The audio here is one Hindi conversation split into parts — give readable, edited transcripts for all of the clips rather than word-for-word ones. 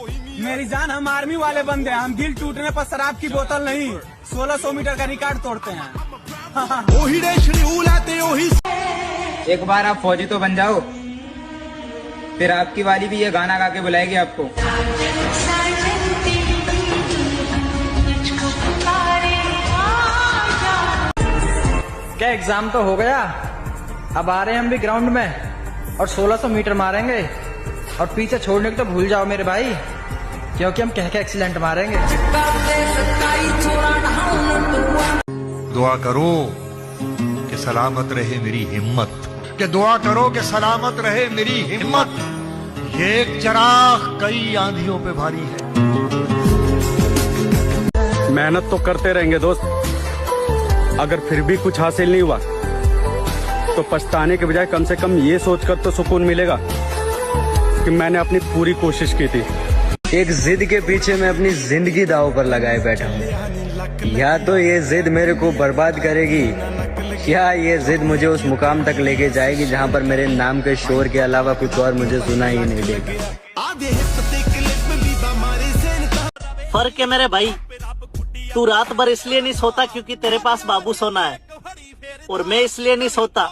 मेरी जान, हम आर्मी वाले बंदे हैं, हम दिल टूटने पर शराब की बोतल नहीं 1600 मीटर का रिकॉर्ड तोड़ते हैं। एक बार आप फौजी तो बन जाओ, फिर आपकी वाली भी ये गाना गा के बुलाएगी आपको। क्या एग्जाम तो हो गया, अब आ रहे हैं हम भी ग्राउंड में और 1600 मीटर मारेंगे। और पीछे छोड़ने को तो भूल जाओ मेरे भाई, क्योंकि हम कह के एक्सीलेंट मारेंगे। दुआ करो कि सलामत रहे मेरी हिम्मत, कि दुआ करो कि सलामत रहे मेरी हिम्मत। ये एक चिराग कई आंधियों पे भारी है। मेहनत तो करते रहेंगे दोस्त, अगर फिर भी कुछ हासिल नहीं हुआ तो पछताने के बजाय कम से कम ये सोचकर तो सुकून मिलेगा कि मैंने अपनी पूरी कोशिश की थी। एक जिद के पीछे मैं अपनी जिंदगी दांव पर लगाए बैठा हूँ। या तो ये जिद मेरे को बर्बाद करेगी, या ये जिद मुझे उस मुकाम तक लेके जाएगी जहाँ पर मेरे नाम के शोर के अलावा कुछ और मुझे सुना ही नहीं देगा। फर्क है मेरे भाई, तू रात भर इसलिए नहीं सोता क्योंकि तेरे पास बाबू सोना है, और मैं इसलिए नहीं सोता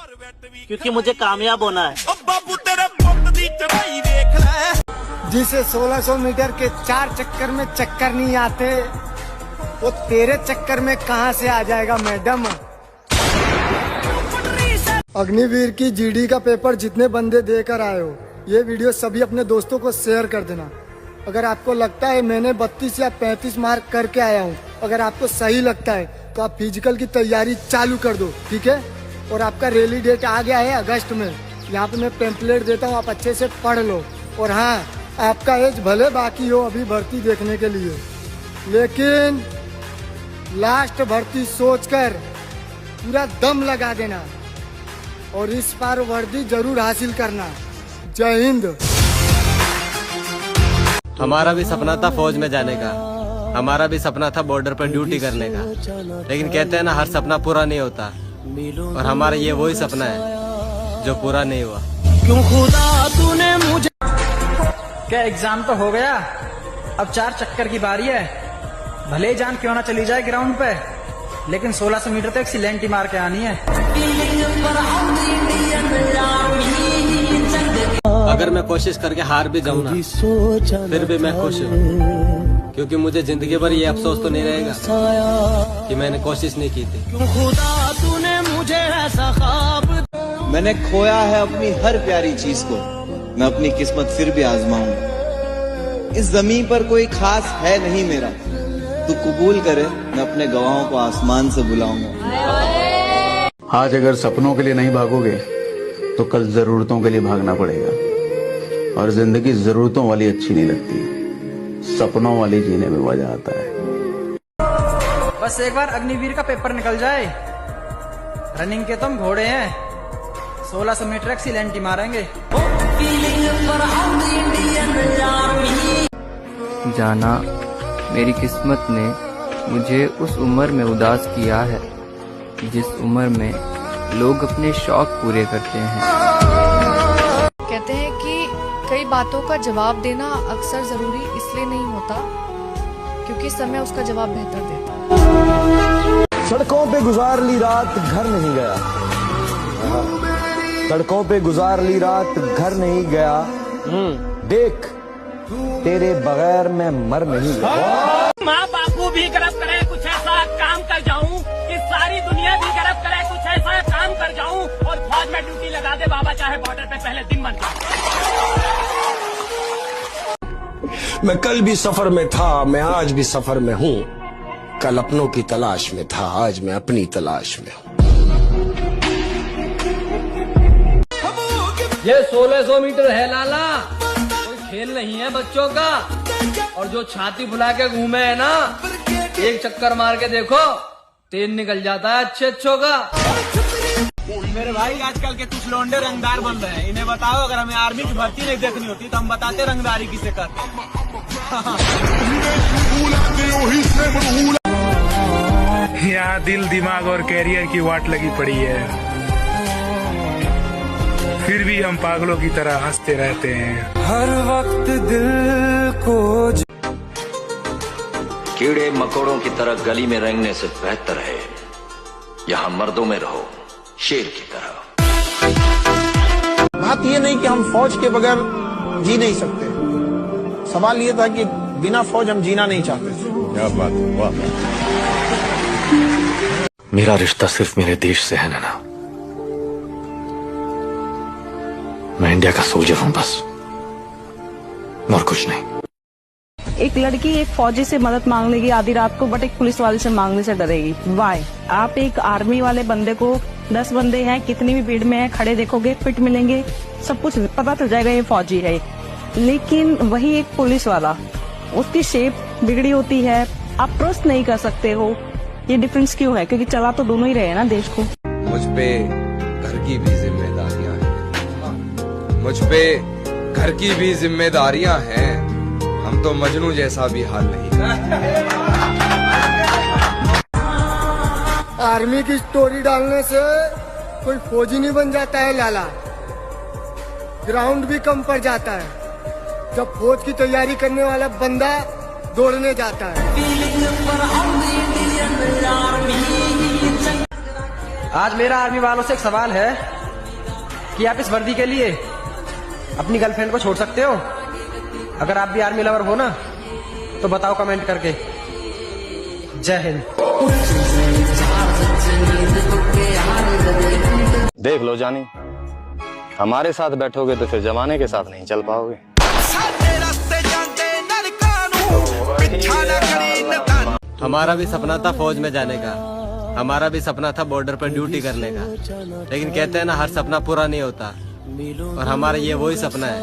क्योंकि मुझे कामयाब होना है। जिसे 1600 मीटर के 4 चक्कर में चक्कर नहीं आते, वो तेरे चक्कर में कहां से आ जाएगा मैडम। अग्निवीर की जीडी का पेपर जितने बंदे देकर आए हो, ये वीडियो सभी अपने दोस्तों को शेयर कर देना। अगर आपको लगता है मैंने 32 या 35 मार्क करके आया हूँ, अगर आपको सही लगता है तो आप फिजिकल की तैयारी चालू कर दो, ठीक है। और आपका रैली डेट आ गया है अगस्त में, यहाँ पे मैं पेम्पलेट देता हूँ, आप अच्छे से पढ़ लो। और हाँ, आपका एज भले बाकी हो अभी भर्ती देखने के लिए, लेकिन लास्ट भर्ती सोचकर पूरा दम लगा देना और इस बार वर्दी जरूर हासिल करना। जय हिंद। हमारा भी सपना था फौज में जाने का, हमारा भी सपना था बॉर्डर पर ड्यूटी करने का, लेकिन कहते हैं ना हर सपना पूरा नहीं होता, और हमारा ये वही सपना है जो पूरा नहीं हुआ। क्यों खुदा तूने मुझे। क्या एग्जाम तो हो गया, अब 4 चक्कर की बारी है। भले ही जान क्यों ना चली जाए ग्राउंड पे, लेकिन 1600 मीटर तो एक्सीलेंट ही मार के आनी है। अगर मैं कोशिश करके हार भी जाऊँ ना, फिर भी मैं खुश हूँ, क्योंकि मुझे जिंदगी भर ये अफसोस तो नहीं रहेगा कि मैंने कोशिश नहीं की थी। क्यों खुदा तूने मुझे ऐसा ख्वाब। मैंने खोया है अपनी हर प्यारी चीज को, मैं अपनी किस्मत फिर भी आजमाऊंगा। इस जमीन पर कोई खास है नहीं मेरा, तू कबूल करे मैं अपने गवाहों को आसमान से बुलाऊंगा। आज अगर सपनों के लिए नहीं भागोगे तो कल जरूरतों के लिए भागना पड़ेगा, और जिंदगी जरूरतों वाली अच्छी नहीं लगती, सपनों वाली जीने में मजा आता है। बस एक बार अग्निवीर का पेपर निकल जाए, रनिंग के तुम घोड़े हैं, 1600 मीटर एक्सीलेंट ही मारेंगे। जाना मेरी किस्मत ने मुझे उस उम्र में उदास किया है जिस उम्र में लोग अपने शौक पूरे करते हैं। कहते हैं कि कई बातों का जवाब देना अक्सर जरूरी इसलिए नहीं होता क्योंकि समय उसका जवाब बेहतर देता है। सड़कों पे गुजार ली रात घर नहीं गया, सड़कों पे गुजार ली रात घर नहीं गया, देख तेरे बगैर मैं मर नहीं गया। माँ बापू भी गर्व करे कुछ ऐसा काम कर जाऊं कि सारी दुनिया भी गर्व करे कुछ ऐसा काम कर जाऊं, और फौज में ड्यूटी लगा दे बाबा चाहे बॉर्डर पे पहले दिन बन जाए। मैं कल भी सफर में था, मैं आज भी सफर में हूँ, कल अपनों की तलाश में था, आज मैं अपनी तलाश में हूँ। ये 1600 मीटर है लाला, कोई खेल नहीं है बच्चों का, और जो छाती फुला के घूमे है ना, एक चक्कर मार के देखो तेल निकल जाता है अच्छे अच्छों का। मेरे भाई आजकल के कुछ लौंडे रंगदार बन रहे हैं, इन्हें बताओ अगर हमें आर्मी की भर्ती नहीं देखनी होती तो हम बताते रंगदारी किसे करते। यहाँ दिल दिमाग और कैरियर की वाट लगी पड़ी है। फिर भी हम पागलों की तरह हंसते रहते हैं। हर वक्त दिल को कीड़े मकोड़ों की तरह गली में रेंगने से बेहतर है यहाँ मर्दों में रहो शेर की तरह। बात ये नहीं कि हम फौज के बगैर जी नहीं सकते, सवाल ये था कि बिना फौज हम जीना नहीं चाहते थे। क्या बात, वाह। मेरा रिश्ता सिर्फ मेरे देश से है ना, मैं इंडिया का सोल्जर हूं बस, और कुछ नहीं। एक लड़की एक फौजी से मदद मांग लेगी आधी रात को, बट एक पुलिस वाले से मांगने से डरेगी। वाई? आप एक आर्मी वाले बंदे को 10 बंदे हैं, कितनी भी भीड़ में है, खड़े देखोगे, फिट मिलेंगे, सब कुछ पता चल जाएगा ये फौजी है। लेकिन वही एक पुलिस वाला, उसकी शेप बिगड़ी होती है, आप ट्रस्ट नहीं कर सकते हो। ये डिफरेंस क्यों है? क्योंकि चला तो दोनों ही रहे ना देश को। मुझ पे घर की भी जिम्मेदारियां हैं, मुझ पे घर की भी जिम्मेदारियां हैं। हम तो मजनू जैसा भी हाल नहीं। आर्मी की स्टोरी डालने से कोई फौजी नहीं बन जाता है लाला, ग्राउंड भी कम पड़ जाता है जब फौज की तैयारी करने वाला बंदा दौड़ने जाता है। आज मेरा आर्मी वालों से एक सवाल है कि आप इस वर्दी के लिए अपनी गर्लफ्रेंड को छोड़ सकते हो? अगर आप भी आर्मी लवर हो ना तो बताओ कमेंट करके। जय हिंद। देख लो जानी, हमारे साथ बैठोगे तो फिर जमाने के साथ नहीं चल पाओगे। हमारा भी सपना था फौज में जाने का, हमारा भी सपना था बॉर्डर पर ड्यूटी करने का, लेकिन कहते हैं ना हर सपना पूरा नहीं होता, और हमारा ये वही सपना है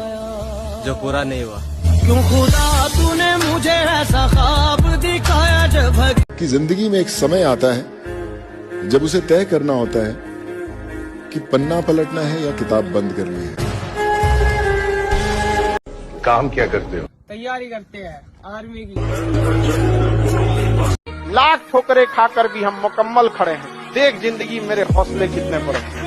जो पूरा नहीं हुआ। क्यों खुदा तूने मुझे ऐसा ख्वाब दिखाया जब कि जिंदगी में एक समय आता है जब उसे तय करना होता है कि पन्ना पलटना है या किताब बंद करनी है। काम क्या करते हो? तैयारी करते हैं आर्मी की। लाख ठोकरें खाकर भी हम मुकम्मल खड़े हैं। देख जिंदगी मेरे हौसले कितने बड़े हैं।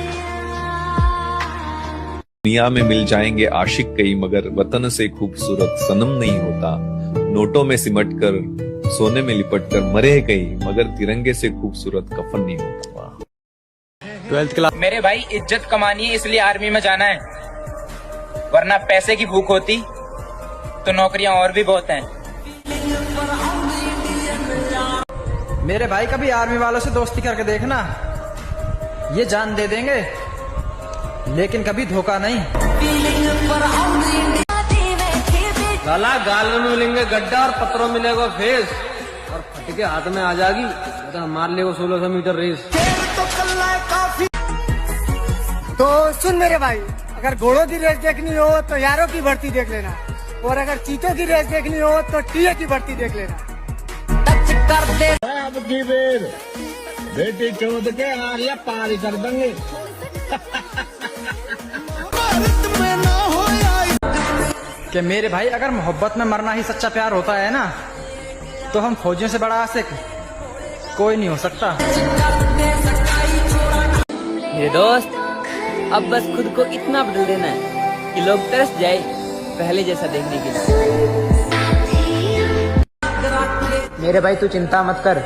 दुनिया में मिल जाएंगे आशिक कई, मगर वतन से खूबसूरत सनम नहीं होता। नोटों में सिमट कर सोने में लिपट कर मरे कई, मगर तिरंगे से खूबसूरत कफन नहीं होता। 12th class. मेरे भाई इज्जत कमानी है इसलिए आर्मी में जाना है, वरना पैसे की भूख होती तो नौकरियां और भी बहुत हैं। मेरे भाई कभी आर्मी वालों से दोस्ती करके देखना, ये जान दे देंगे लेकिन कभी धोखा नहीं। साला गाल में मिलेंगे गड्ढा और पत्थरों मिलेगा फेस, और फटके हाथ में आ जाएगी तो मार लेगा 1600 मीटर रेस। तो सुन मेरे भाई, अगर घोड़ों की रेस देखनी हो तो यारों की भर्ती देख लेना, और अगर चीतों की रेस देखनी हो तो टीए की भर्ती देख लेना। कर दे अब की बेर बेटी चौथ के आर्या पार कर देंगे। कि मेरे भाई अगर मोहब्बत में मरना ही सच्चा प्यार होता है ना, तो हम फौजियों से बड़ा आशिक कोई नहीं हो सकता। मेरे दोस्त, अब बस खुद को इतना बदल देना है कि लोग तरस जाए पहले जैसा देखने के लिए। मेरे भाई तू चिंता मत कर,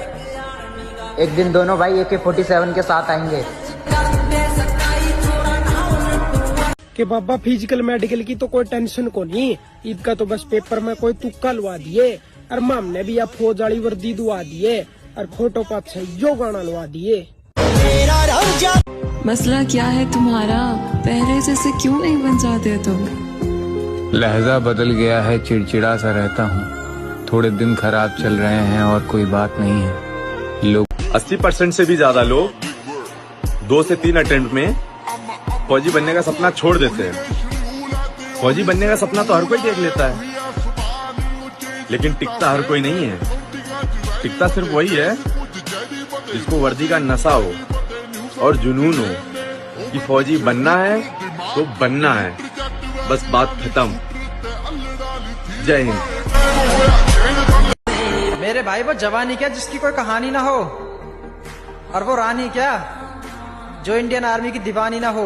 एक दिन दोनों भाई AK-47 के साथ आएंगे। कि बाबा फिजिकल मेडिकल की तो कोई टेंशन को नहीं, ईद का तो बस पेपर में कोई तुक्का लवा दिए, और माम ने भी अब फौज वाली वर्दी दुआ दिए, और फोटो पाप से यो गाना लवा दिए। मसला क्या है तुम्हारा? पहले जैसे क्यों नहीं बन जाते तुम? लहजा बदल गया है, चिड़चिड़ा सा रहता हूँ, थोड़े दिन खराब चल रहे हैं और कोई बात नहीं है। लोग 80% से भी ज्यादा लोग 2 से 3 अटेम्प्ट में फौजी बनने का सपना छोड़ देते हैं। फौजी बनने का सपना तो हर कोई देख लेता है, लेकिन टिकता हर कोई नहीं है। टिकता सिर्फ वही है जिसको वर्दी का नशा हो और जुनून हो कि फौजी बनना है तो बनना है, बस बात खत्म। जय हिंद। मेरे भाई वो जवानी क्या जिसकी कोई कहानी ना हो, और वो रानी क्या जो इंडियन आर्मी की दीवानी ना हो।